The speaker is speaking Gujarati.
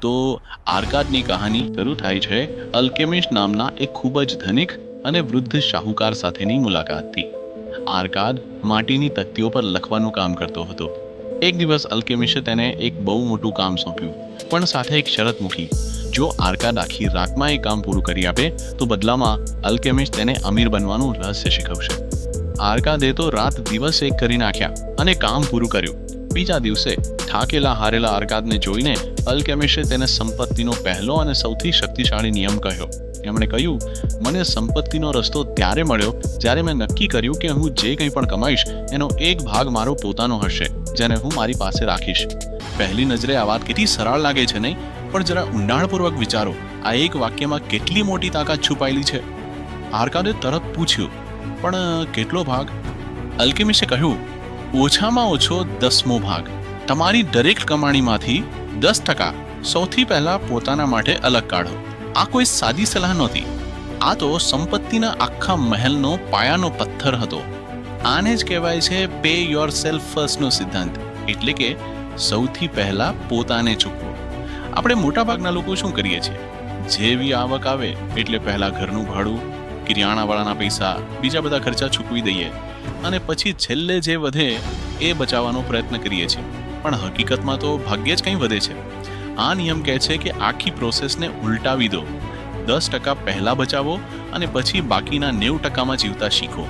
તો આર્કાદની કહાની શરૂ થાય છે અલ્કેમિસ્ટ નામના એક ખૂબ જ ધનિક અને વૃદ્ધ શાહુકાર સાથેની મુલાકાતથી. આર્કાદ માટીની તકતીઓ પર લખવાનું કામ કરતો હતો. એક દિવસ અલ્કેમિસ્ટે તેને એક બહુ મોટું કામ સોંપ્યું, પણ સાથે એક શરત મૂકી. જો આર્કાદ આખી રાતમાં એ કામ પૂરું કરી આપે તો બદલામાં અલ્કેમિસ્ટ તેને અમીર બનવાનું રહસ્ય શીખવશે. આર્કાદે તો રાત દિવસ એક કરી નાખ્યા અને કામ પૂરું કર્યું. બીજા દિવસે થાકેલા હારેલા આર્કાદને જોઈને અલ્કેમિસ્ટે તેને સંપત્તિનો પહેલો અને સૌથી શક્તિશાળી નિયમ કહ્યો. એમણે કહ્યું, મને સંપત્તિનો રસ્તો ત્યારે મળ્યો જ્યારે મેં નક્કી કર્યું કે હું જે કંઈ પણ કમાઈશ એનો એક ભાગ મારો પોતાનો હશે, જેને હું મારી પાસે રાખીશ. પહેલી નજરે આ વાત કેટલી સરળ લાગે છે નહીં, પણ જરા ઊંડાણપૂર્વક વિચારો, આ એક વાક્યમાં કેટલી મોટી તાકાત છુપાયેલી છે. આર્કાદે તરત પૂછ્યું, પણ કેટલો ભાગ? અલ્કેમિસ્ટે કહ્યું, ઓછામાં ઓછો 10મો ભાગ. તમારી દરેક કમાણીમાંથી 10% સૌથી પહેલા પોતાના માટે અલગ કાઢો. આ કોઈ સાદી સલાહ નહોતી, આ તો સંપત્તિના આખા મહેલનો પાયાનો પથ્થર હતો. આને જ કહેવાય છે પે યોર સેલ્ફ ફર્સ્ટનો સિદ્ધાંત, એટલે કે સૌથી પહેલા પોતાને ચૂકવો. આપણે મોટાભાગના લોકો શું કરીએ છીએ? જેવી આવક આવે એટલે પહેલા ઘરનું ભાડું, કિરિયાણાવાળાના પૈસા, બીજા બધા ખર્ચા ચૂકવી દઈએ અને પછી છેલ્લે જે વધે એ બચાવવાનો પ્રયત્ન કરીએ છીએ. પણ હકીકતમાં તો ભાગ્યે જ કંઈ વધે છે. આ નિયમ કહે છે કે આખી પ્રોસેસને ઉલટાવી દો. 10% પહેલા બચાવો અને પછી બાકીના 90%માં જીવતા શીખો.